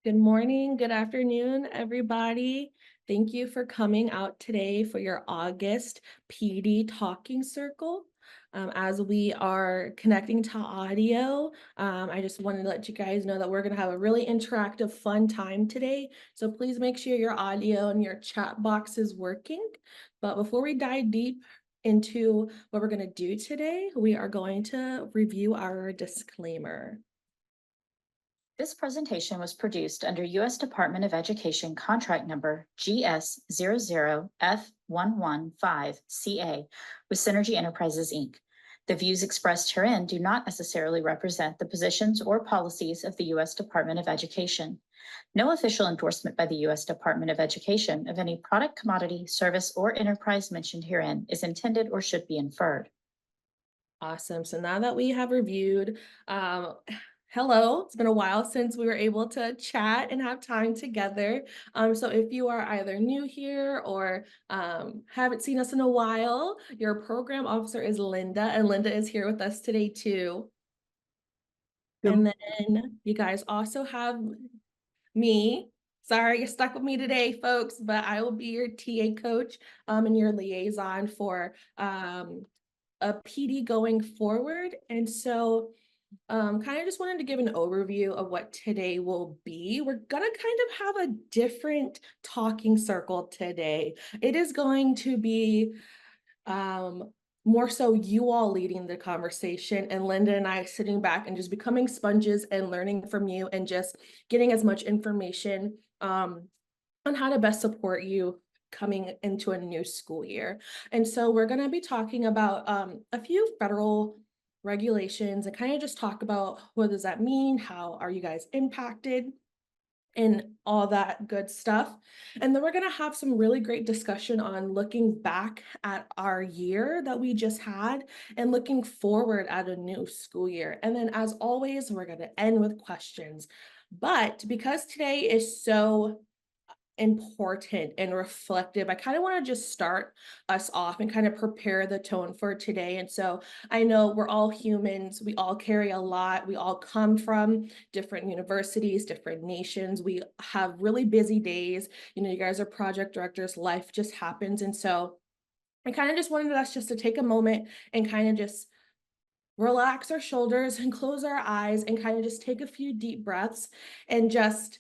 Good morning, good afternoon, everybody. Thank you for coming out today for your August PD Talking Circle. As we are connecting to audio, I just wanted to let you guys know that we're going to have a really interactive, fun time today. So please make sure your audio and your chat box is working. But before we dive deep into what we're going to do today, we are going to review our disclaimer. This presentation was produced under U.S. Department of Education contract number GS00F115CA with Synergy Enterprises, Inc. The views expressed herein do not necessarily represent the positions or policies of the U.S. Department of Education. No official endorsement by the U.S. Department of Education of any product, commodity, service, or enterprise mentioned herein is intended or should be inferred. Awesome. So now that we have reviewed, hello, it's been a while since we were able to chat and have time together. So if you are either new here or haven't seen us in a while, your program officer is Linda, and Linda is here with us today too. And then you guys also have me. Sorry, you're stuck with me today, folks, but I will be your TA coach and your liaison for a PD going forward. And so kind of just wanted to give an overview of what today will be. We're gonna kind of have a different talking circle today. It is going to be more so you all leading the conversation and Linda and I sitting back and just becoming sponges and learning from you and just getting as much information on how to best support you coming into a new school year. And so we're going to be talking about a few federal regulations and kind of just talk about what does that mean? How are you guys impacted? And all that good stuff. And then we're going to have some really great discussion on looking back at our year that we just had and looking forward at a new school year. And then as always, we're going to end with questions. But because today is so important and reflective, I kind of want to just start us off and kind of prepare the tone for today. And so I know we're all humans, we all carry a lot, we all come from different universities, different nations, we have really busy days. You know, you guys are project directors, life just happens. And so I kind of just wanted us just to take a moment and kind of just relax our shoulders and close our eyes and kind of just take a few deep breaths and just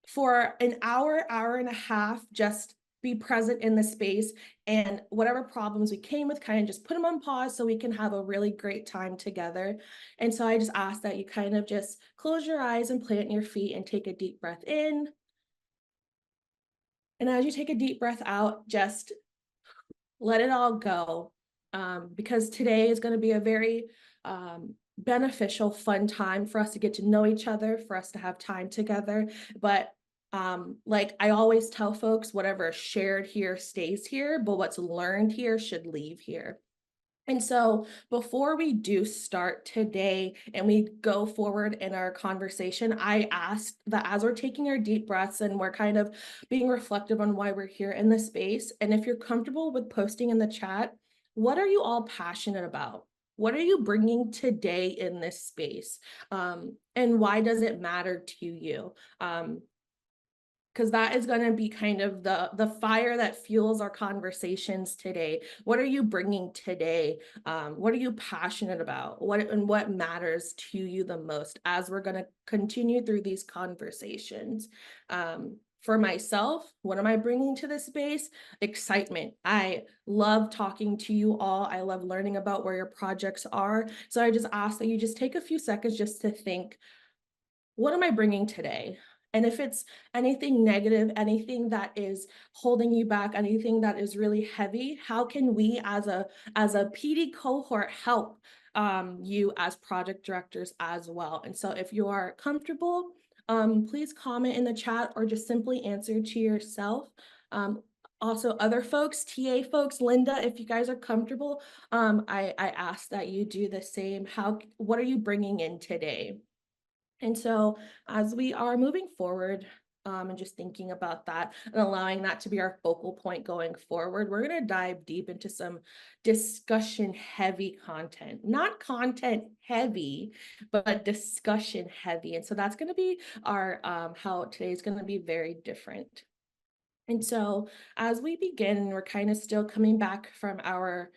for an hour, hour and a half, just be present in the space and whatever problems we came with, kind of just put them on pause so we can have a really great time together. And so I just ask that you kind of just close your eyes and plant your feet and take a deep breath in. And as you take a deep breath out, just let it all go. Because today is going to be a very beneficial, fun time for us to get to know each other, for us to have time together. But like I always tell folks, whatever is shared here stays here, but what's learned here should leave here. And so before we do start today and we go forward in our conversation, I asked that as we're taking our deep breaths and we're kind of being reflective on why we're here in this space, and if you're comfortable with posting in the chat, what are you all passionate about? What are you bringing today in this space? And why does it matter to you? Because that is going to be kind of the fire that fuels our conversations today. What are you bringing today? What are you passionate about? What matters to you the most as we're going to continue through these conversations? For myself, what am I bringing to this space? Excitement. I love talking to you all. I love learning about where your projects are. So I just ask that you just take a few seconds just to think, what am I bringing today? And if it's anything negative, anything that is holding you back, anything that is really heavy, how can we as a PD cohort help you as project directors as well? And so if you are comfortable, please comment in the chat or just simply answer to yourself. Also, other folks, TA folks, Linda, if you guys are comfortable, I ask that you do the same. What are you bringing in today? And so as we are moving forward, and just thinking about that and allowing that to be our focal point going forward. We're going to dive deep into some discussion heavy content, not content heavy, but discussion heavy. And so that's going to be our how today's going to be very different. And so, as we begin, we're kind of still coming back from our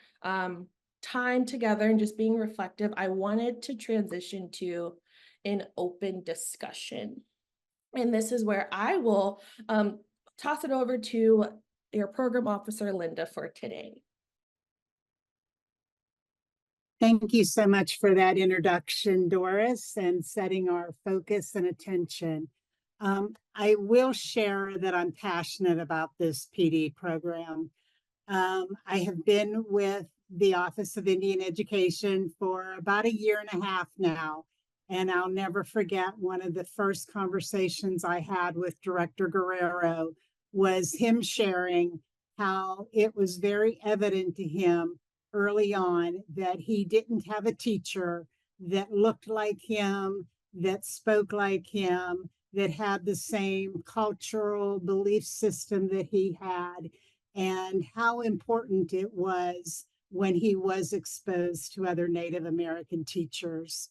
time together and just being reflective. I wanted to transition to an open discussion. And this is where I will toss it over to your program officer, Linda, for today. Thank you so much for that introduction, Doris, and setting our focus and attention. I will share that I'm passionate about this PD program. I have been with the Office of Indian Education for about a year and a half now, and I'll never forget one of the first conversations I had with Director Guerrero was him sharing how it was very evident to him early on that he didn't have a teacher that looked like him, that spoke like him, that had the same cultural belief system that he had, and how important it was when he was exposed to other Native American teachers.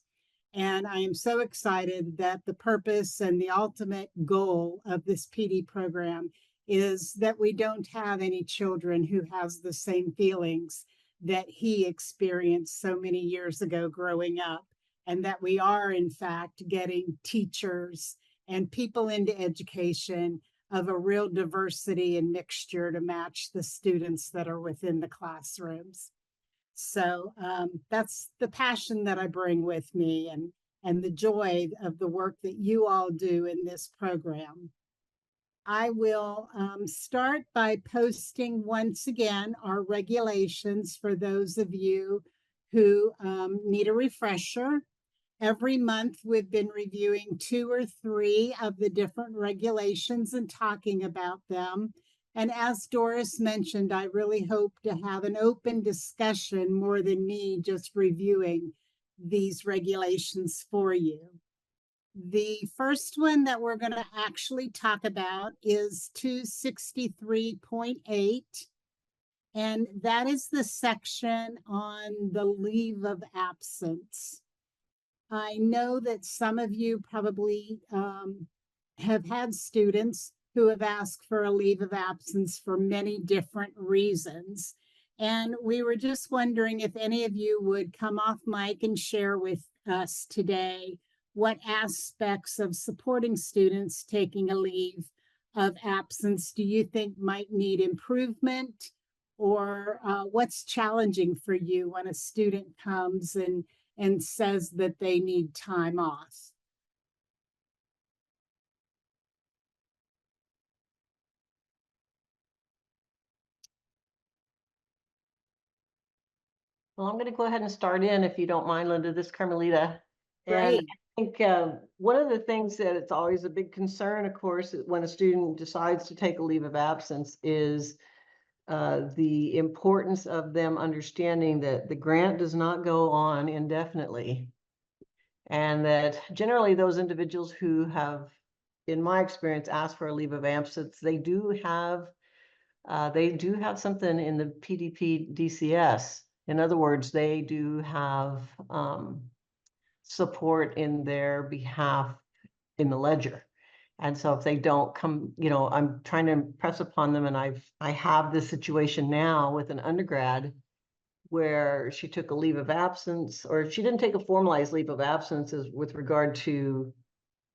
And I am so excited that the purpose and the ultimate goal of this PD program is that we don't have any children who has the same feelings that he experienced so many years ago growing up, and that we are in fact getting teachers and people into education of a real diversity and mixture to match the students that are within the classrooms. So that's the passion that I bring with me, and the joy of the work that you all do in this program. I will start by posting once again our regulations for those of you who need a refresher. Every month, we've been reviewing 2 or 3 of the different regulations and talking about them. And as Doris mentioned, I really hope to have an open discussion more than me just reviewing these regulations for you. The first one that we're going to actually talk about is 263.8, and that is the section on the leave of absence. I know that some of you probably have had students who have asked for a leave of absence for many different reasons. And we were just wondering if any of you would come off mic and share with us today what aspects of supporting students taking a leave of absence do you think might need improvement, or what's challenging for you when a student comes and says that they need time off? Well, I'm going to go ahead and start in, if you don't mind, Linda. This is Carmelita. And Great. I think one of the things that it's always a big concern, of course, when a student decides to take a leave of absence is the importance of them understanding that the grant does not go on indefinitely. And that generally those individuals who have, in my experience, asked for a leave of absence, they do have something in the PDP DCS. In other words, they do have support in their behalf in the ledger. And so if they don't come, I'm trying to impress upon them, and I have this situation now with an undergrad where she took a leave of absence, or she didn't take a formalized leave of absence as with regard to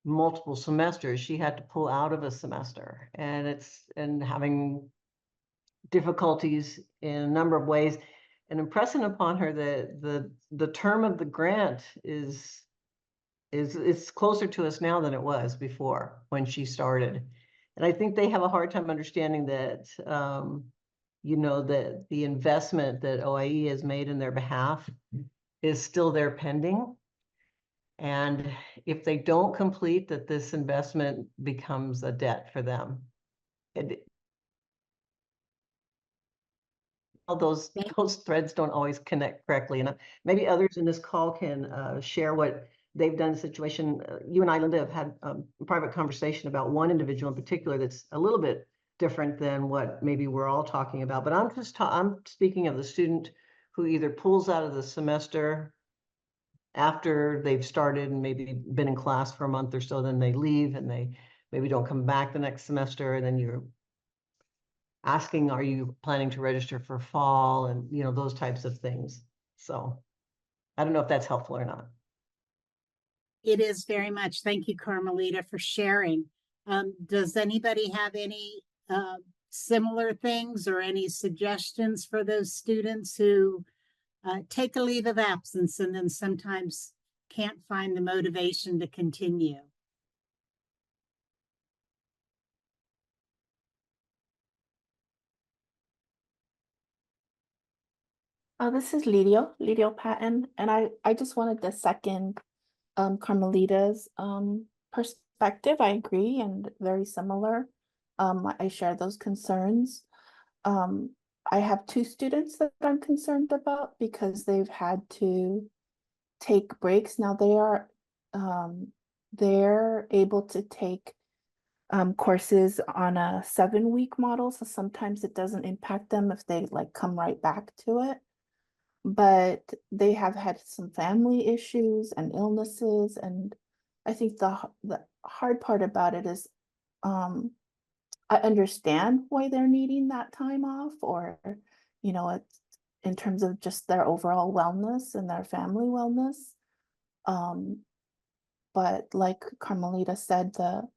multiple semesters. She had to pull out of a semester, and having difficulties in a number of ways, and impressing upon her that the term of the grant is it's closer to us now than it was before when she started. And I think they have a hard time understanding that that the investment that OIE has made in their behalf is still there pending. And if they don't complete, that this investment becomes a debt for them. Those threads don't always connect correctly, and maybe others in this call can share what they've done a situation, you and I, Linda, have had a private conversation about one individual in particular that's a little bit different than what maybe we're all talking about. But I'm speaking of the student who either pulls out of the semester after they've started and maybe been in class for a month or so, then they leave and they maybe don't come back the next semester, and then you're asking, are you planning to register for fall, and those types of things. So I don't know if that's helpful or not. It is very much. Thank you, Carmelita, for sharing. Does anybody have any similar things or any suggestions for those students who take a leave of absence and then sometimes can't find the motivation to continue? This is Lidio Patton, and I just wanted to second Carmelita's perspective. I agree and very similar. I share those concerns. I have two students that I'm concerned about because they've had to take breaks. Now they're able to take courses on a 7-week model, so sometimes it doesn't impact them if they like come right back to it. But they have had some family issues and illnesses, and I think the hard part about it is I understand why they're needing that time off, or it's in terms of just their overall wellness and their family wellness. But like Carmelita said, the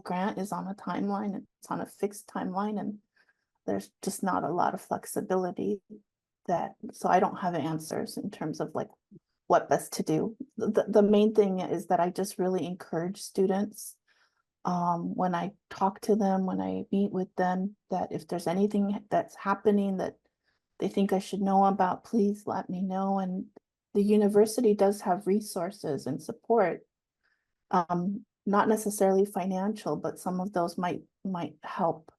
grant is on a timeline, it's on a fixed timeline, and there's just not a lot of flexibility so I don't have answers in terms of like what best to do. The main thing is that I just really encourage students when I talk to them, when I meet with them, that if there's anything that's happening that they think I should know about, please let me know. And the university does have resources and support, not necessarily financial, but some of those might help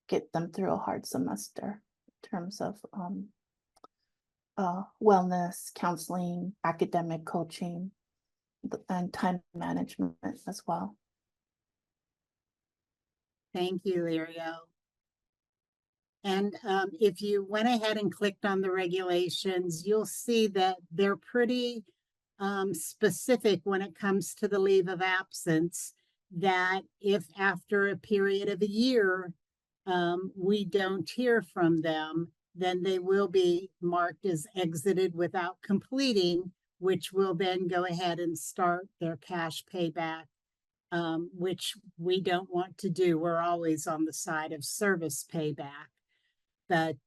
get them through a hard semester in terms of wellness, counseling, academic coaching, and time management as well. Thank you, Lirio. And if you went ahead and clicked on the regulations, you'll see that they're pretty specific when it comes to the leave of absence, that if after a period of a year, we don't hear from them, then they will be marked as exited without completing, which will then go ahead and start their cash payback, which we don't want to do. We're always on the side of service payback. But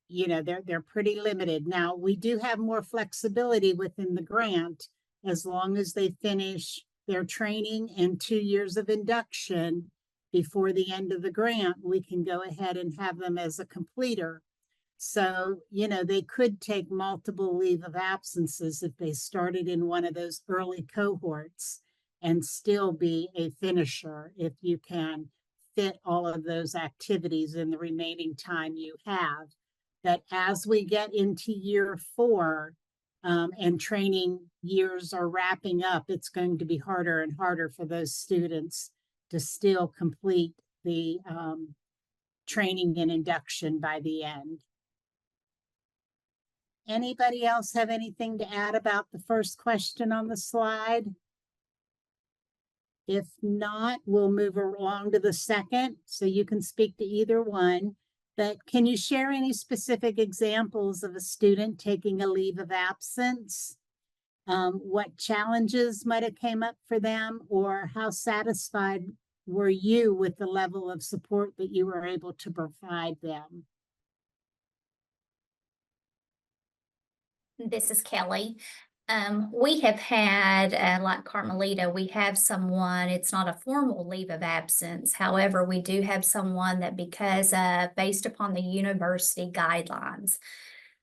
they're pretty limited. Now, we do have more flexibility within the grant as long as they finish their training and 2 years of induction before the end of the grant. We can go ahead and have them as a completer. So, they could take multiple leave of absences if they started in one of those early cohorts and still be a finisher if you can fit all of those activities in the remaining time you have. That as we get into year 4 and training years are wrapping up, it's going to be harder and harder for those students to still complete the training and induction by the end. Anybody else have anything to add about the first question on the slide? If not, we'll move along to the second, so you can speak to either one. But can you share any specific examples of a student taking a leave of absence? What challenges might have came up for them, or how satisfied were you with the level of support that you were able to provide them? This is Kelly. We have had, like Carmelita, we have someone, it's not a formal leave of absence. However, we do have someone that because based upon the university guidelines,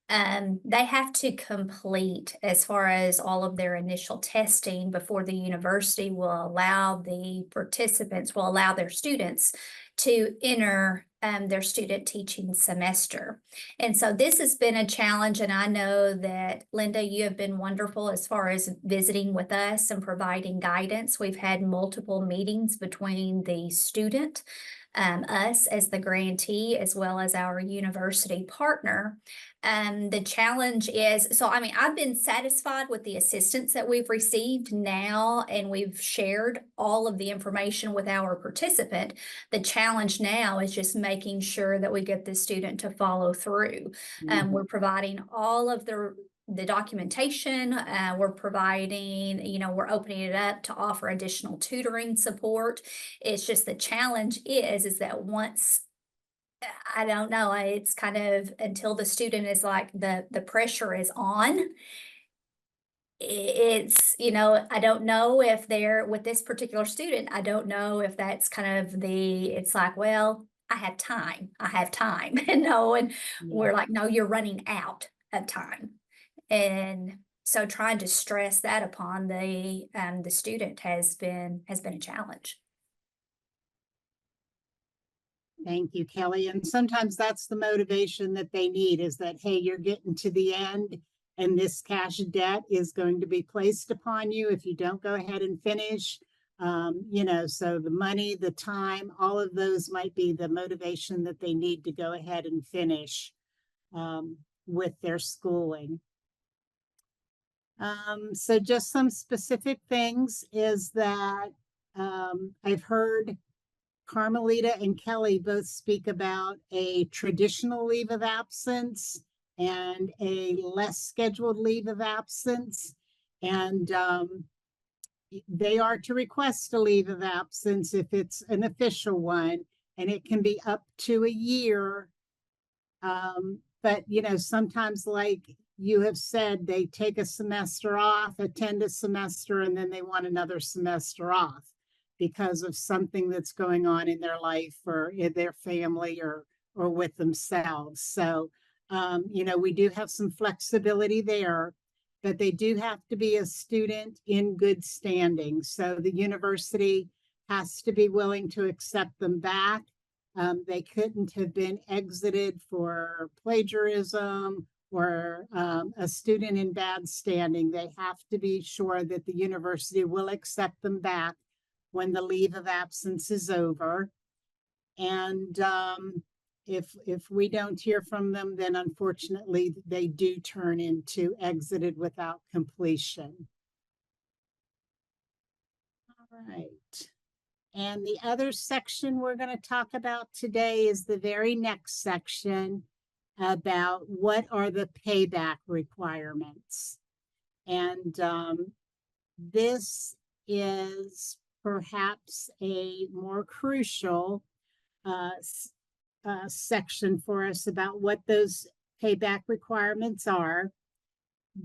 they have to complete as far as all of their initial testing before the university will allow their students to enter their student teaching semester. And so this has been a challenge, and I know that Linda, you have been wonderful as far as visiting with us and providing guidance. We've had multiple meetings between the student, us as the grantee, as well as our university partner. The challenge is, so I mean, I've been satisfied with the assistance that we've received now, and we've shared all of the information with our participant. The challenge now is just making sure that we get the student to follow through. We're providing all of the documentation, we're providing, we're opening it up to offer additional tutoring support. It's just the challenge is that once, I don't know, it's kind of until the student is like the pressure is on. It's, I don't know if they're with this particular student, I don't know if that's kind of it's like, well, I have time, and we're like, no, you're running out of time. And so trying to stress that upon the student has been a challenge. Thank you, Kelly. And sometimes that's the motivation that they need, is that, hey, you're getting to the end and this cash debt is going to be placed upon you if you don't go ahead and finish. So the money, the time, all of those might be the motivation that they need to go ahead and finish with their schooling. So just some specific things is that I've heard Carmelita and Kelly both speak about a traditional leave of absence and a less scheduled leave of absence. And they are to request a leave of absence if it's an official one, and it can be up to a year. But, sometimes, like you have said, they take a semester off, attend a semester, and then they want another semester off because of something that's going on in their life or in their family or with themselves. So, we do have some flexibility there, but they do have to be a student in good standing. So the university has to be willing to accept them back. They couldn't have been exited for plagiarism or a student in bad standing. They have to be sure that the university will accept them back when the leave of absence is over. And if we don't hear from them, then unfortunately they do turn into exited without completion. All right. And the other section we're going to talk about today is the very next section about what are the payback requirements. And this is perhaps a more crucial section for us about what those payback requirements are.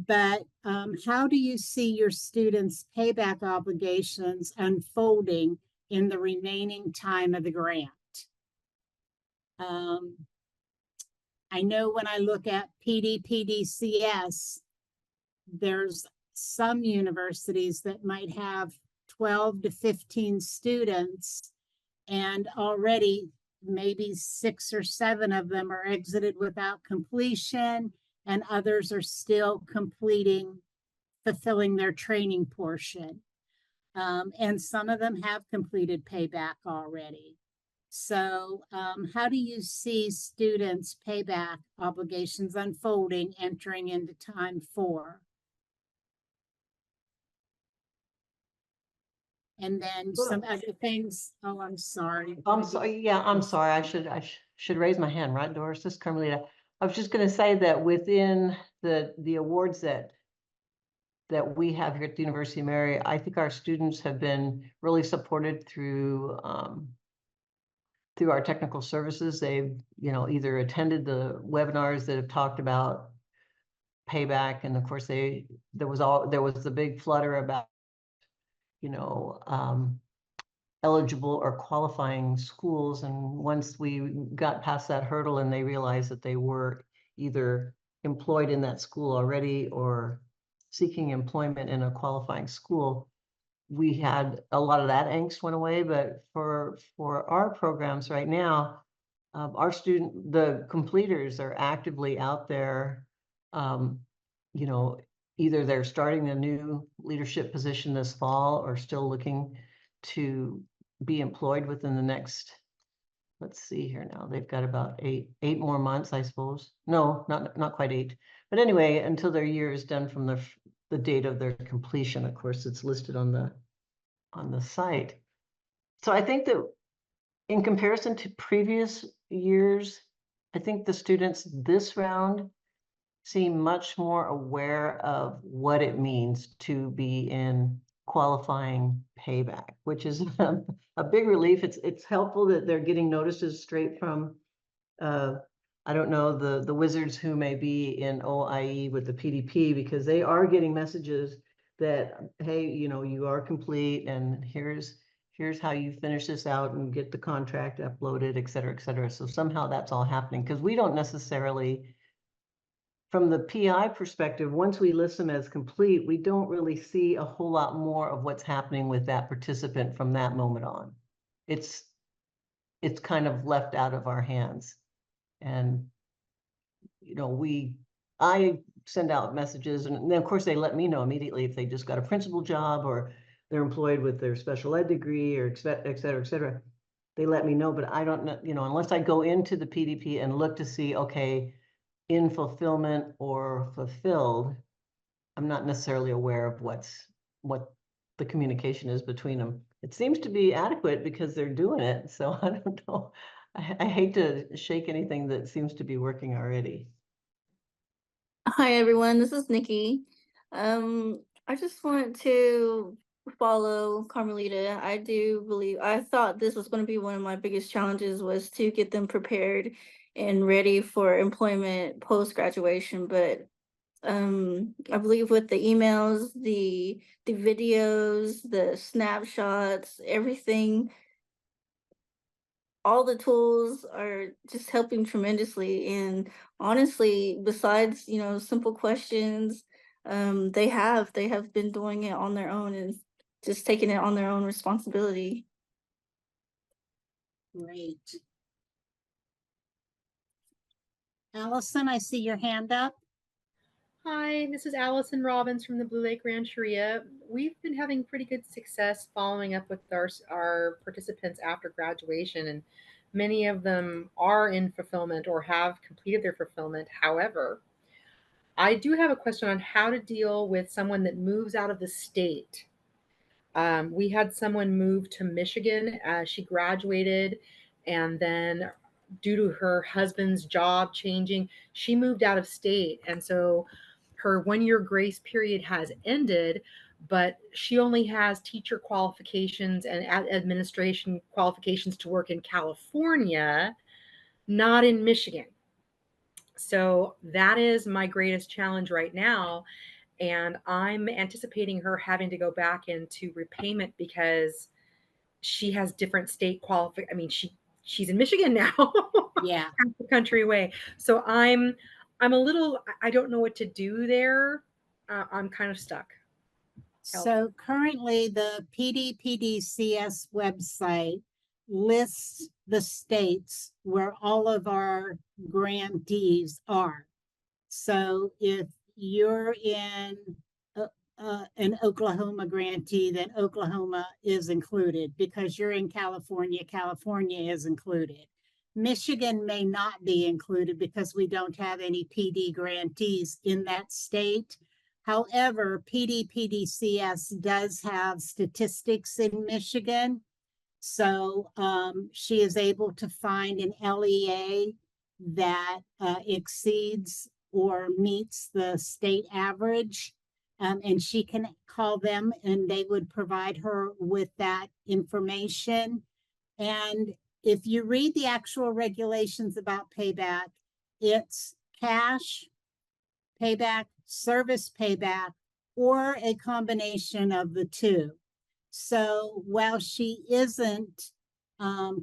But how do you see your students' payback obligations unfolding in the remaining time of the grant? I know when I look at PDCS, there's some universities that might have 12 to 15 students, and already maybe 6 or 7 of them are exited without completion, and others are still fulfilling their training portion. And some of them have completed payback already. So how do you see students' payback obligations unfolding entering into time 4? And then some other things. Oh, I'm sorry. I'm sorry. Yeah, I'm sorry. I should raise my hand, right, Doris? This is Carmelita. I was just going to say that within the awards that we have here at the University of Mary, I think our students have been really supported through our technical services. They've, either attended the webinars that have talked about payback, and of course there was the big flutter about, eligible or qualifying schools. And once we got past that hurdle and they realized that they were either employed in that school already or seeking employment in a qualifying school, we had a lot of that angst went away. But for our programs right now, the completers are actively out there. You know, either they're starting a new leadership position this fall or still looking to be employed within the next, let's see here now, they've got about eight more months, I suppose. No, not quite 8. But anyway, until their year is done from the date of their completion. Of course, it's listed on the site. So I think that in comparison to previous years, I think the students this round seem much more aware of what it means to be in qualifying payback, which is a big relief. It's helpful that they're getting notices straight from I don't know, the wizards who may be in OIE with the PDP, because they are getting messages that, hey, you know, you are complete and here's how you finish this out and get the contract uploaded, et cetera, et cetera. So somehow that's all happening, because we don't necessarily, from the PI perspective, once we list them as complete, we don't really see a whole lot more of what's happening with that participant from that moment on. It's kind of left out of our hands. And, you know, I send out messages, and then of course they let me know immediately if they just got a principal job or they're employed with their special ed degree or et cetera, et cetera. They let me know, but I don't know, you know, unless I go into the PDP and look to see, okay, in fulfillment or fulfilled, I'm not necessarily aware of what the communication is between them. It seems to be adequate because they're doing it. So I don't know. I hate to shake anything that seems to be working already. Hi everyone, this is Nikki. I just wanted to follow Carmelita. I thought this was going to be one of my biggest challenges, was to get them prepared and ready for employment post graduation. But I believe with the emails, the videos, the snapshots, everything, all the tools are just helping tremendously. And honestly, besides, simple questions, they have been doing it on their own and just taking it on their own responsibility. Great. Allison, I see your hand up. Hi, this is Allison Robbins from the Blue Lake Rancheria. We've been having pretty good success following up with our participants after graduation, and many of them are in fulfillment or have completed their fulfillment. However, I do have a question on how to deal with someone that moves out of the state. We had someone move to Michigan as she graduated, and then due to her husband's job changing, she moved out of state. And so her 1 year grace period has ended, but she only has teacher qualifications and administration qualifications to work in California, not in Michigan. So that is my greatest challenge right now. And I'm anticipating her having to go back into repayment because she has different state I mean, she's in Michigan now. Yeah. Half the country away. So I'm a little, I don't know what to do there. I'm kind of stuck. So currently the PDPDCS website lists the states where all of our grantees are. So if you're in an Oklahoma grantee, then Oklahoma is included. Because you're in California, California is included. Michigan may not be included because we don't have any PD grantees in that state. However, PDPDCS does have statistics in Michigan. So she is able to find an LEA that exceeds or meets the state average. And she can call them and they would provide her with that information. And if you read the actual regulations about payback, it's cash payback, service payback, or a combination of the two. So while she isn't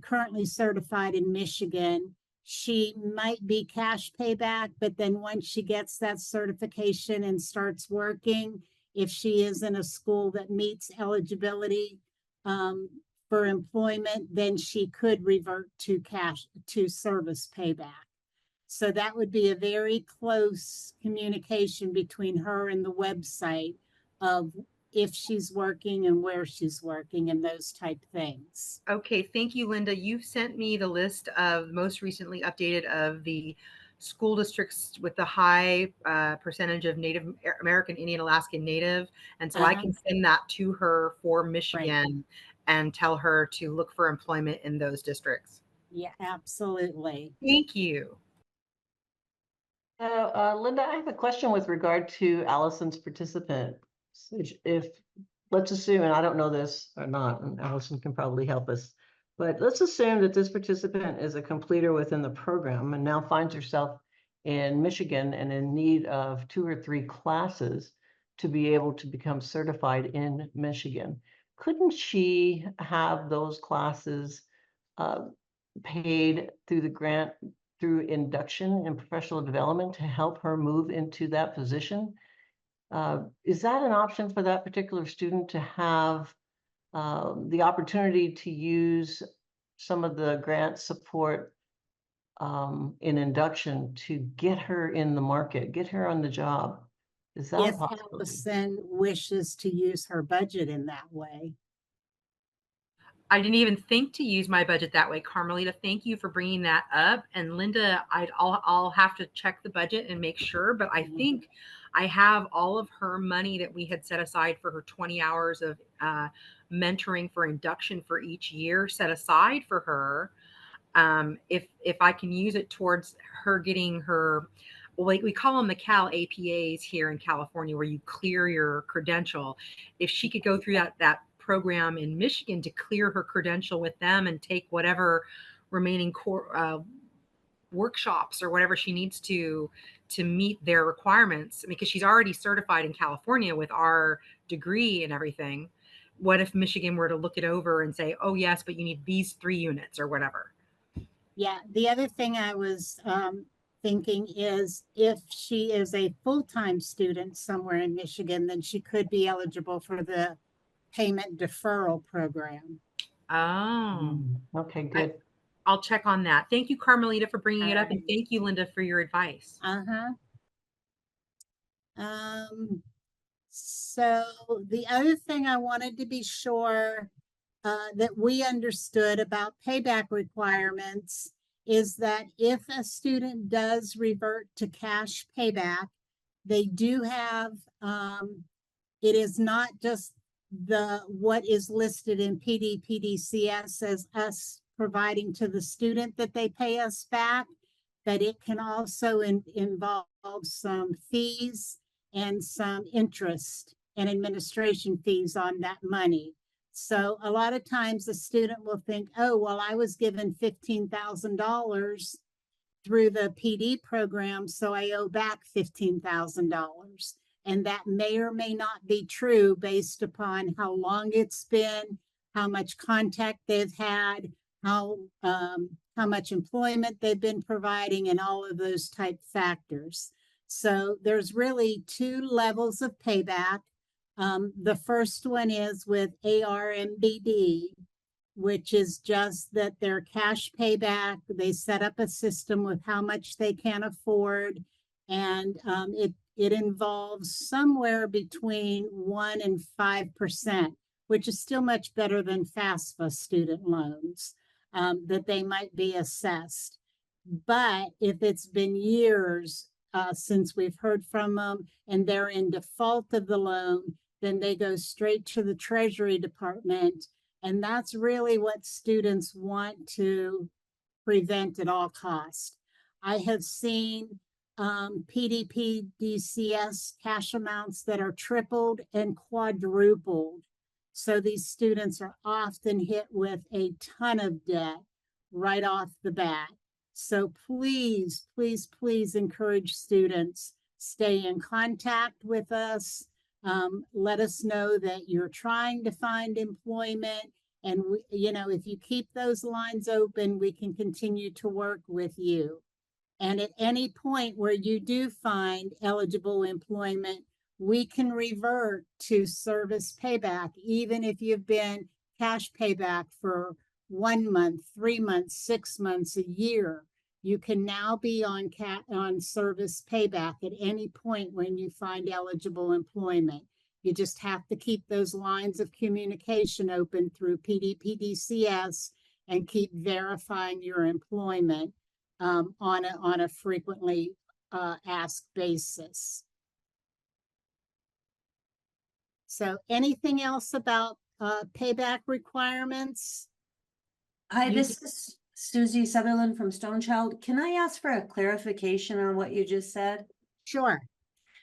currently certified in Michigan, she might be cash payback, but then once she gets that certification and starts working, if she is in a school that meets eligibility for employment, then she could revert to service payback. So that would be a very close communication between her and the website of if she's working and where she's working and those type things. Okay, thank you, Linda. You've sent me the list of most recently updated of the school districts with the high percentage of Native American, Indian, Alaskan Native. And so I can send that to her for Michigan and tell her to look for employment in those districts. Yeah, absolutely. Thank you. Linda, I have a question with regard to Allison's participant. If, let's assume, and I don't know this or not, and Allison can probably help us, but let's assume that this participant is a completer within the program and now finds herself in Michigan and in need of 2 or 3 classes to be able to become certified in Michigan. Couldn't she have those classes paid through the grant through induction and professional development to help her move into that position? Is that an option for that particular student to have the opportunity to use some of the grant support in induction to get her in the market, get her on the job? Is that a If possibility? Allison wishes to use her budget in that way. I didn't even think to use my budget that way. Carmelita, thank you for bringing that up. And Linda, I'll have to check the budget and make sure, but I think I have all of her money that we had set aside for her 20 hours of mentoring for induction for each year set aside for her. If I can use it towards her getting her, like we call them the Cal APAs here in California, where you clear your credential. If she could go through that program in Michigan to clear her credential with them and take whatever remaining core workshops or whatever she needs to meet their requirements, because she's already certified in California with our degree and everything. What if Michigan were to look it over and say, oh yes, but you need these 3 units or whatever? Yeah, the other thing I was thinking is if she is a full-time student somewhere in Michigan, then she could be eligible for the payment deferral program. Oh, okay, good. I'll check on that. Thank you, Carmelita, for bringing it up. And thank you, Linda, for your advice. So the other thing I wanted to be sure that we understood about payback requirements is that if a student does revert to cash payback, they do have, it is not just what is listed in PDCS as us providing to the student that they pay us back, but it can also involve some fees and some interest and administration fees on that money. So a lot of times the student will think, oh, well, I was given $15,000 through the PD program, so I owe back $15,000. And that may or may not be true based upon how long it's been, how much contact they've had, how much employment they've been providing, and all of those type factors. So there's really 2 levels of payback. The first one is with ARMBD, which is just that their cash payback, they set up a system with how much they can afford, and it involves somewhere between 1 and 5%, which is still much better than FAFSA student loans that they might be assessed. But if it's been years since we've heard from them and they're in default of the loan, then they go straight to the Treasury Department. And that's really what students want to prevent at all costs. I have seen PDP DCS cash amounts that are tripled and quadrupled. So these students are often hit with a ton of debt right off the bat. So please, please, please encourage students, stay in contact with us. Let us know that you're trying to find employment. And, if you keep those lines open, we can continue to work with you. And at any point where you do find eligible employment, we can revert to service payback, even if you've been cash payback for 1 month, 3 months, 6 months, a year. You can now be on service payback at any point when you find eligible employment. You just have to keep those lines of communication open through PDPDCS and keep verifying your employment on a frequently asked basis. So anything else about payback requirements? Hi, You this is Susie Sutherland from Stone Child. Can I ask for a clarification on what you just said? Sure.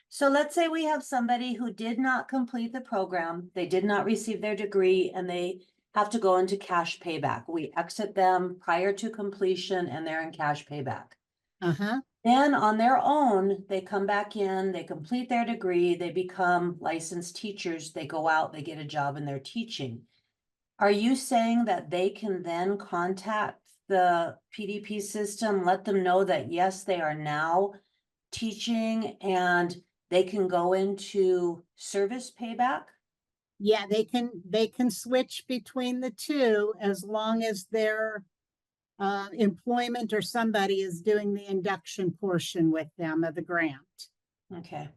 So let's say we have somebody who did not complete the program, they did not receive their degree, and they have to go into cash payback. We exit them prior to completion and they're in cash payback. Uh-huh. Then on their own, they come back in, they complete their degree, they become licensed teachers, they go out, they get a job and they're teaching. Are you saying that they can then contact the PDP system, let them know that yes, they are now teaching and they can go into service payback? Yeah, they can switch between the two as long as their employment or somebody is doing the induction portion with them of the grant. Okay.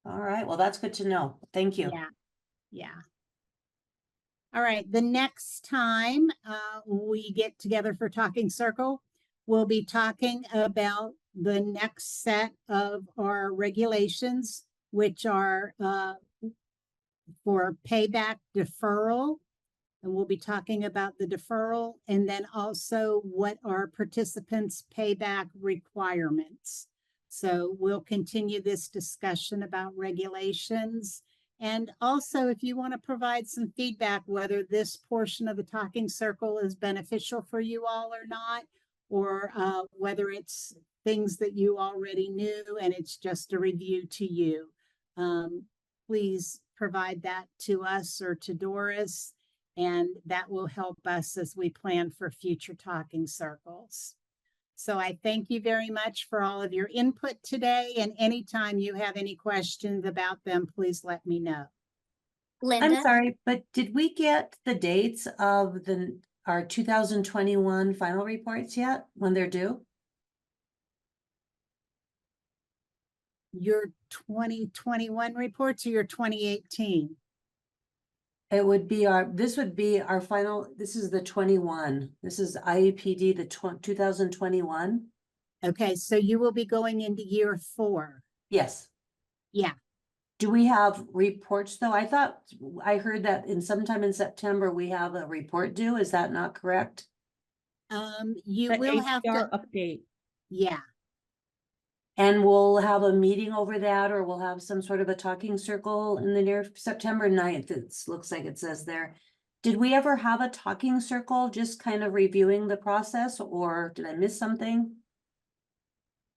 All right. Well, that's good to know. Thank you. Yeah, yeah. All right, the next time we get together for Talking Circle, we'll be talking about the next set of our regulations, which are for payback deferral. And we'll be talking about the deferral and then also what are participants' payback requirements. So we'll continue this discussion about regulations. And also, if you want to provide some feedback, whether this portion of the Talking Circle is beneficial for you all or not, or whether it's things that you already knew and it's just a review to you, please provide that to us or to Doris, and that will help us as we plan for future Talking Circles. So I thank you very much for all of your input today, and anytime you have any questions about them, please let me know. Linda? I'm sorry, but did we get the dates of our 2021 final reports yet, when they're due? Your 2021 reports or your 2018? It would be this would be our final, this is the 21. This is IEPD, the 2021. Okay, so you will be going into year 4. Yes. Yeah. Do we have reports though? I heard that sometime in September, we have a report due. Is that not correct? You The will have to, update. yeah. And we'll have a meeting over that, or we'll have some sort of a talking circle in the near September 9th. It looks like it says there. Did we ever have a talking circle, just kind of reviewing the process, or did I miss something?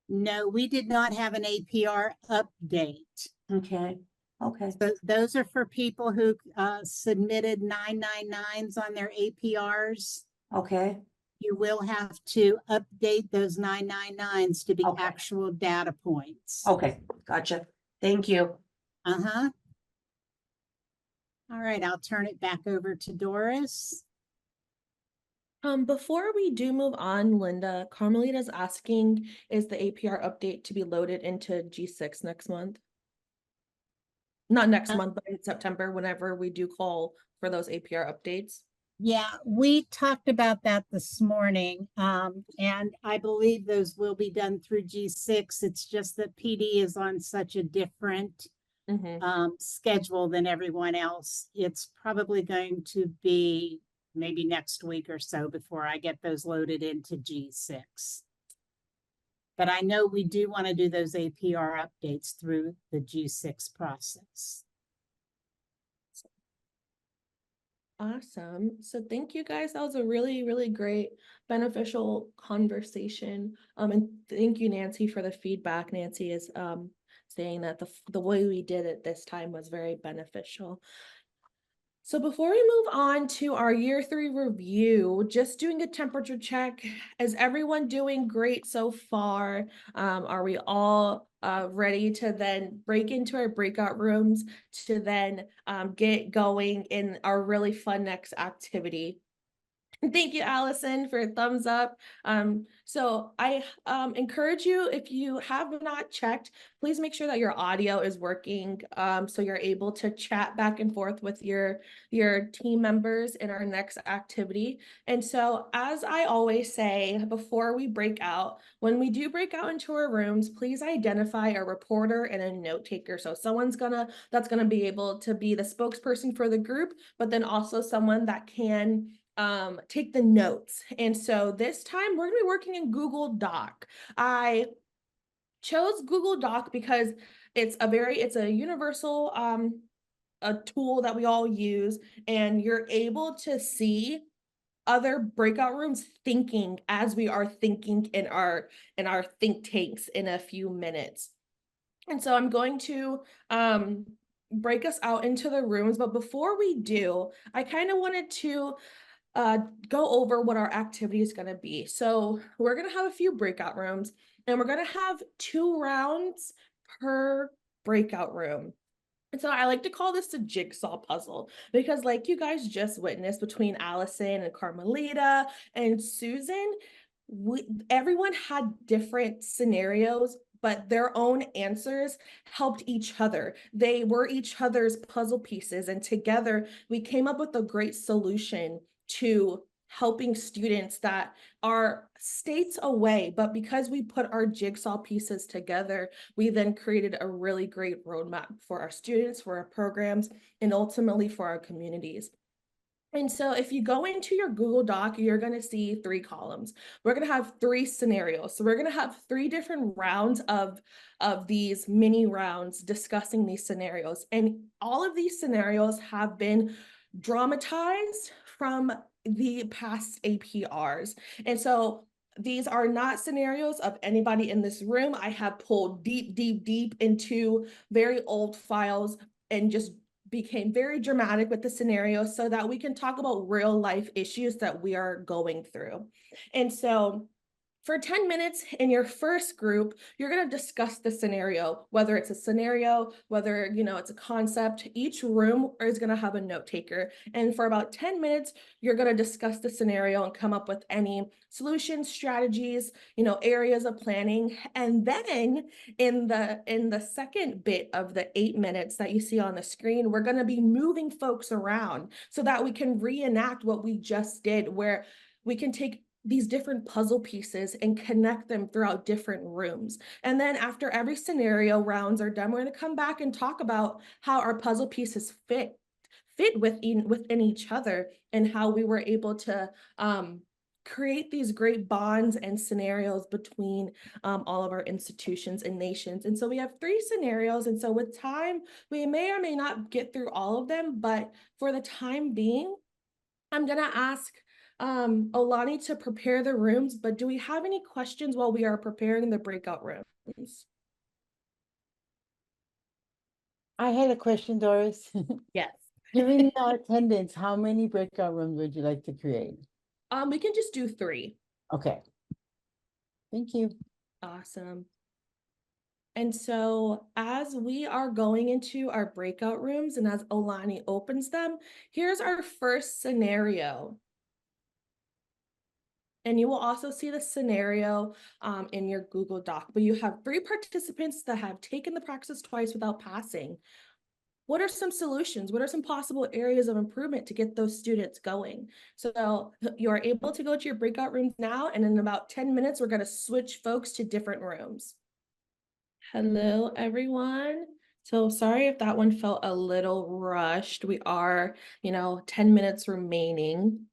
No, we did not have an APR update. Okay, okay, So those are for people who submitted 999s on their APRs. okay, You will have to update those 999s to be Okay. actual data points. okay, gotcha. Thank you. Uh-huh. All right, I'll turn it back over to Doris. Before we do move on, Linda, Carmelita's asking, is the APR update to be loaded into G6 next month? Not next month, but in September, whenever we do call for those APR updates. Yeah, we talked about that this morning, and I believe those will be done through G6. It's just that PD is on such a different schedule than everyone else. It's probably going to be maybe next week or so before I get those loaded into G6. But I know we do want to do those APR updates through the G6 process. Awesome. So thank you guys. That was a really, really great, beneficial conversation. And thank you, Nancy, for the feedback. Nancy is saying that the way we did it this time was very beneficial. So before we move on to our year 3 review, just doing a temperature check. Is everyone doing great so far? Are we all ready to then break into our breakout rooms to then get going in our really fun next activity? Thank you, Allison, for a thumbs up. So I encourage you, if you have not checked, please make sure that your audio is working, so you're able to chat back and forth with your team members in our next activity. And so, as I always say, before we break out, when we do break out into our rooms, please identify a reporter and a note taker. So that's gonna be able to be the spokesperson for the group, but then also someone that can take the notes. And so this time we're gonna be working in Google Doc. I chose Google Doc because it's a universal a tool that we all use, and you're able to see other breakout rooms thinking as we are thinking in our think tanks in a few minutes. And so I'm going to break us out into the rooms, but before we do, I kind of wanted to uh, go over what our activity is going to be. So we're going to have a few breakout rooms, and we're going to have 2 rounds per breakout room. And so I like to call this a jigsaw puzzle because, like you guys just witnessed between Allison and Carmelita and Susan, everyone had different scenarios, but their own answers helped each other. They were each other's puzzle pieces, and together we came up with a great solution to helping students that are states away. But because we put our jigsaw pieces together, we then created a really great roadmap for our students, for our programs, and ultimately for our communities. And so if you go into your Google Doc, you're going to see 3 columns. We're going to have 3 scenarios. So we're going to have 3 different rounds of these mini rounds discussing these scenarios. And all of these scenarios have been dramatized from the past APRs. And so these are not scenarios of anybody in this room. I have pulled deep, deep, deep into very old files and just became very dramatic with the scenario so that we can talk about real life issues that we are going through. And so for 10 minutes in your first group, you're going to discuss the scenario, whether it's a scenario, whether, it's a concept. Each room is going to have a note taker. And for about 10 minutes, you're going to discuss the scenario and come up with any solutions, strategies, areas of planning. And then in the second bit of the 8 minutes that you see on the screen, we're going to be moving folks around so that we can reenact what we just did, where we can take these different puzzle pieces and connect them throughout different rooms. And then after every scenario rounds are done, we're going to come back and talk about how our puzzle pieces fit within each other, and how we were able to create these great bonds and scenarios between all of our institutions and nations. And so we have 3 scenarios. And so with time, we may or may not get through all of them, but for the time being, I'm going to ask Olani to prepare the rooms, but do we have any questions while we are preparing the breakout rooms? I had a question, Doris. Yes. Given our attendance, how many breakout rooms would you like to create? We can just do 3. Okay. Thank you. Awesome. And so as we are going into our breakout rooms and as Olani opens them, here's our first scenario. And you will also see the scenario in your Google Doc, but you have 3 participants that have taken the praxis twice without passing. What are some solutions? What are some possible areas of improvement to get those students going? So you're able to go to your breakout rooms now, and in about 10 minutes, we're going to switch folks to different rooms. Hello, everyone. So sorry if that one felt a little rushed. We are, 10 minutes remaining.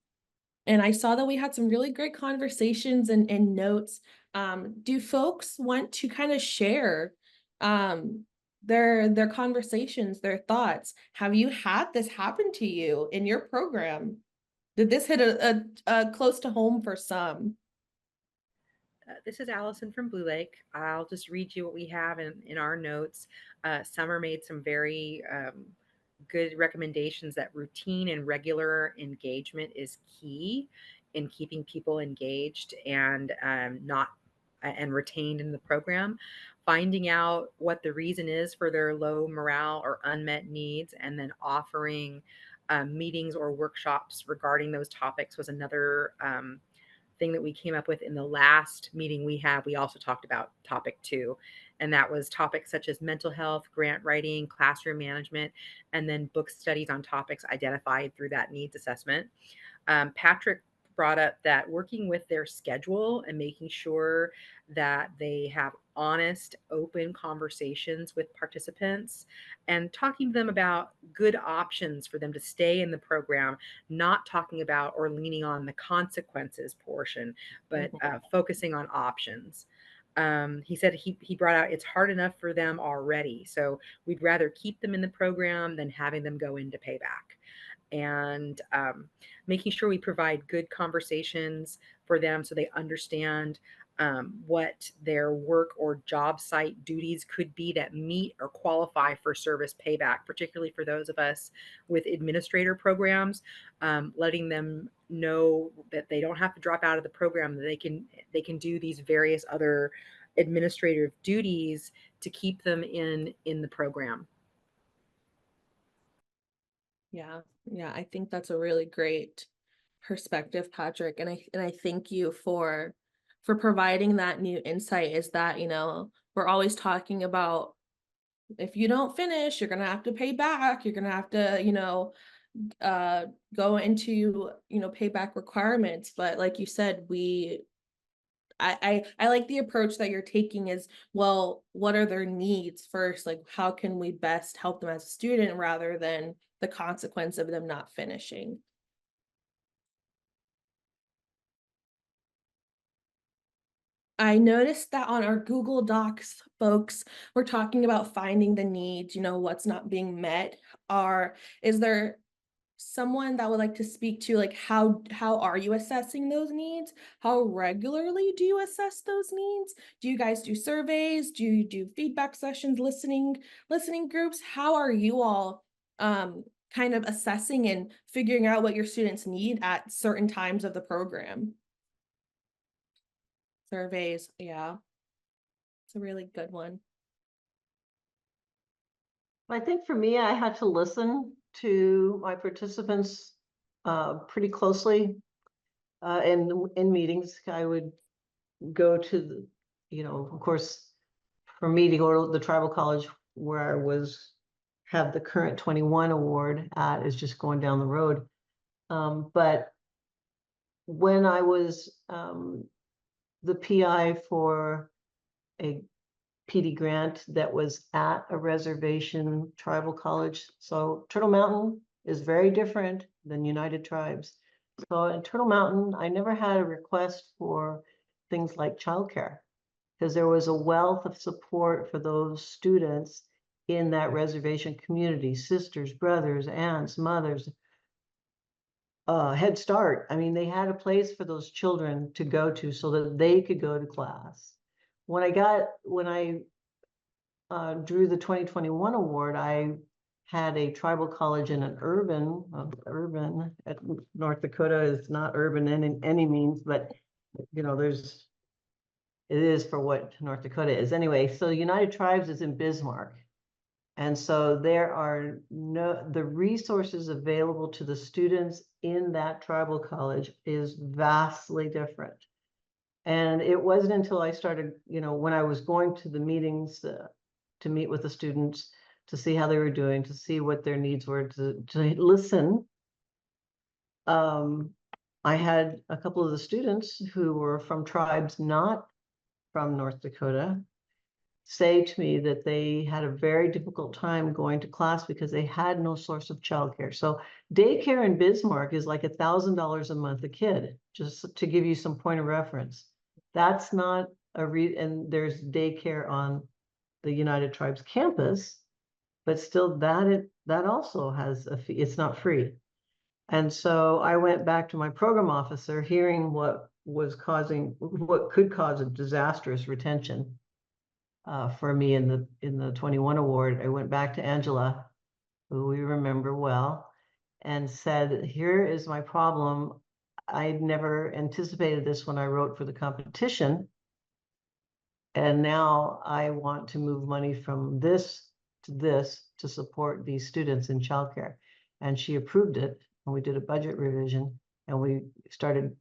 And I saw that we had some really great conversations and notes. Do folks want to kind of share their conversations, their thoughts? Have you had this happen to you in your program? Did this hit a close to home for some? This is Allison from Blue Lake. I'll just read you what we have in our notes. Summer made some very good recommendations that routine and regular engagement is key in keeping people engaged and not and retained in the program. Finding out what the reason is for their low morale or unmet needs, and then offering meetings or workshops regarding those topics was another thing that we came up with in the last meeting we had. We also talked about topic 2, and that was topics such as mental health, grant writing, classroom management, and then book studies on topics identified through that needs assessment. Patrick brought up that working with their schedule and making sure that they have honest, open conversations with participants and talking to them about good options for them to stay in the program, not talking about or leaning on the consequences portion, but focusing on options. He said he brought out it's hard enough for them already. So we'd rather keep them in the program than having them go into payback. And making sure we provide good conversations for them so they understand what their work or job site duties could be that meet or qualify for service payback, particularly for those of us with administrator programs, letting them know that they don't have to drop out of the program, that they can do these various other administrative duties to keep them in the program. Yeah, yeah, I think that's a really great perspective, Patrick, and I thank you for providing that new insight. Is that, you know, we're always talking about if you don't finish, you're gonna have to pay back, you're gonna have to, you know, go into, you know, payback requirements. But like you said, I like the approach that you're taking is, well, what are their needs first? Like, how can we best help them as a student rather than the consequence of them not finishing? I noticed that on our Google Docs, folks, we're talking about finding the needs, you know, what's not being met. Is there someone that would like to speak to, like, how are you assessing those needs? How regularly do you assess those needs? Do you guys do surveys? Do you do feedback sessions, listening groups? How are you all kind of assessing and figuring out what your students need at certain times of the program? Surveys, yeah, it's a really good one. I think for me, I had to listen to my participants pretty closely. In meetings, I would go to the, you know, of course, for me to go to the tribal college where I have the current 21 award at is just going down the road. But when I was the PI for a PD grant that was at a reservation tribal college. So Turtle Mountain is very different than United Tribes. So in Turtle Mountain, I never had a request for things like childcare because there was a wealth of support for those students in that reservation community, sisters, brothers, aunts, mothers, Head Start. I mean, they had a place for those children to go to so that they could go to class. When I drew the 2021 award, I had a tribal college in an urban at North Dakota is not urban in any means, but you know, it is for what North Dakota is. Anyway, so United Tribes is in Bismarck. And so there are the resources available to the students in that tribal college is vastly different. And it wasn't until I started, you know, when I was going to the meetings to meet with the students, to see how they were doing, to see what their needs were, to listen. I had a couple of the students who were from tribes not from North Dakota say to me that they had a very difficult time going to class because they had no source of childcare. So daycare in Bismarck is like $1,000 a month a kid, just to give you some point of reference. That's not and there's daycare on the United Tribes campus, but still that also has a fee. It's not free. And so I went back to my program officer, hearing what could cause a disastrous retention for me in the 21 award. I went back to Angela, who we remember well, and said, here is my problem. I'd never anticipated this when I wrote for the competition. And now I want to move money from this to support these students in childcare. And she approved it, and we did a budget revision, and we started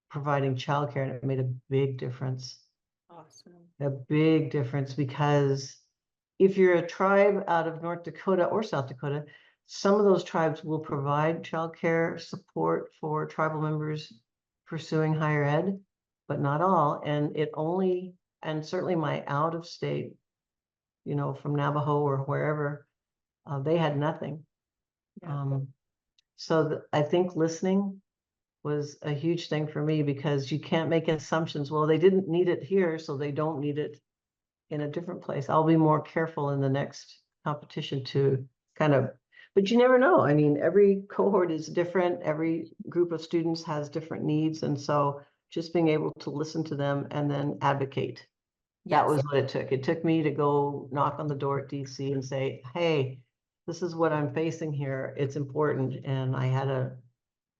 providing childcare, and it made a big difference. Awesome. A big difference, because if you're a tribe out of North Dakota or South Dakota, some of those tribes will provide childcare support for tribal members pursuing higher ed, but not all. And it only, and certainly my out of state, you know, from Navajo or wherever, they had nothing. Yeah. So I think listening was a huge thing for me, because you can't make assumptions. Well, they didn't need it here, so they don't need it in a different place. I'll be more careful in the next competition to kind of, but you never know. I mean, every cohort is different. Every group of students has different needs. And so just being able to listen to them and then advocate. That Yes. was what it took. It took me to go knock on the door at DC and say, hey, this is what I'm facing here. It's important. And I had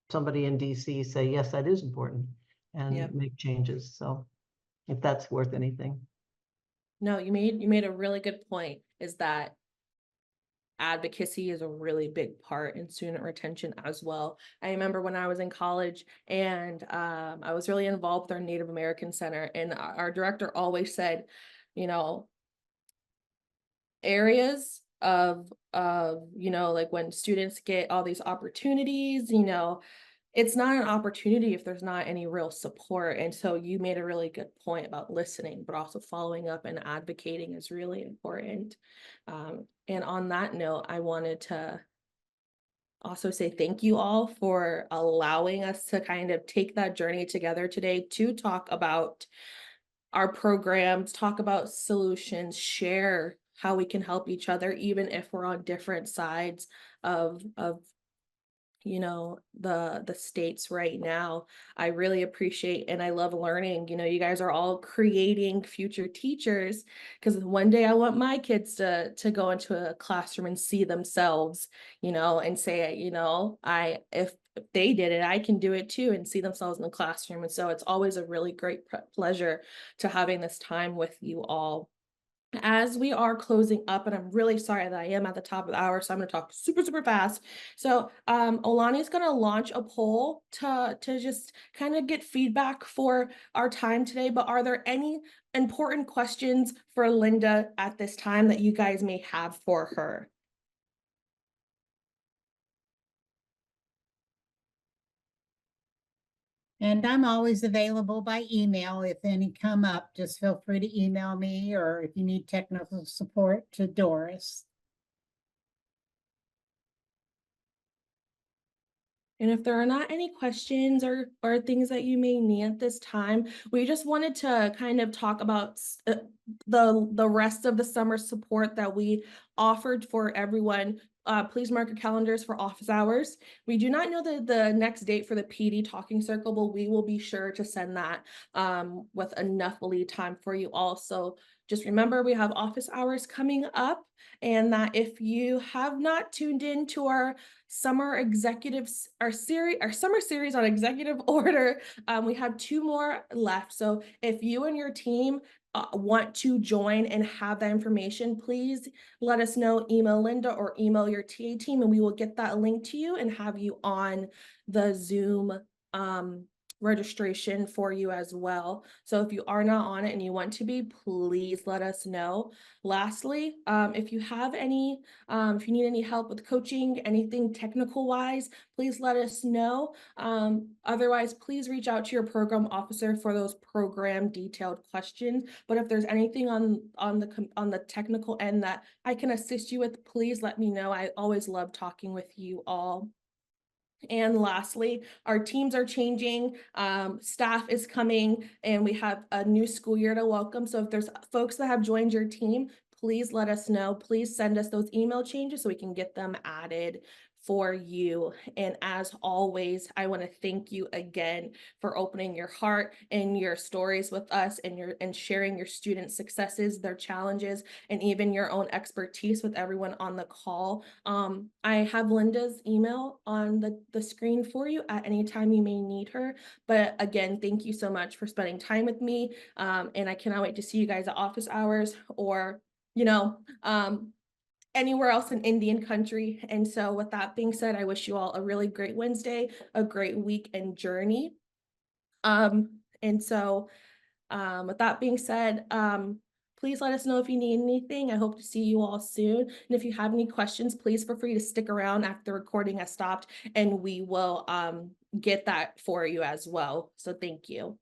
somebody in DC say, yes, that is important, and Yep. make changes. So if that's worth anything. No, you made a really good point, is that advocacy is a really big part in student retention as well. I remember when I was in college, and I was really involved with our Native American Center, and our director always said, you know, areas of you know, like when students get all these opportunities, you know, it's not an opportunity if there's not any real support. And so you made a really good point about listening, but also following up and advocating is really important. And on that note, I wanted to also say thank you all for allowing us to kind of take that journey together today to talk about our programs, talk about solutions, share how we can help each other, even if we're on different sides of you know, the states right now. I really appreciate, and I love learning. You know, you guys are all creating future teachers, because one day I want my kids to go into a classroom and see themselves, you know, and say, you know, if they did it, I can do it too, and see themselves in the classroom. And so it's always a really great pleasure to having this time with you all. As we are closing up, and I'm really sorry that I am at the top of the hour, so I'm going to talk super, super fast. So Olani is going to launch a poll to just kind of get feedback for our time today. But are there any important questions for Linda at this time that you guys may have for her? And I'm always available by email. If any come up, just feel free to email me, or if you need technical support, to Doris. And if there are not any questions or things that you may need at this time, we just wanted to kind of talk about the rest of the summer support that we offered for everyone. Please mark your calendars for office hours. We do not know the next date for the PD Talking Circle, but we will be sure to send that with enough lead time for you all. So just remember, we have office hours coming up, and that if you have not tuned in to our summer executives, our summer series on executive order, we have 2 more left. So if you and your team want to join and have that information, please let us know. Email Linda or email your TA team, and we will get that link to you and have you on the Zoom registration for you as well. So if you are not on it and you want to be, please let us know. Lastly, if you have any, if you need any help with coaching, anything technical wise, please let us know. Otherwise, please reach out to your program officer for those program detailed questions. But if there's anything on the technical end that I can assist you with, please let me know. I always love talking with you all. And lastly, our teams are changing, staff is coming, and we have a new school year to welcome. So if there's folks that have joined your team, please let us know. Please send us those email changes so we can get them added for you. And as always, I want to thank you again for opening your heart and your stories with us, and sharing your student successes, their challenges, and even your own expertise with everyone on the call. I have Linda's email on the screen for you at any time you may need her. But again, thank you so much for spending time with me. And I cannot wait to see you guys at office hours, or, anywhere else in Indian country. And so with that being said, I wish you all a really great Wednesday, a great week and journey. And so with that being said, please let us know if you need anything. I hope to see you all soon. And if you have any questions, please feel free to stick around after the recording has stopped, and we will get that for you as well. So thank you.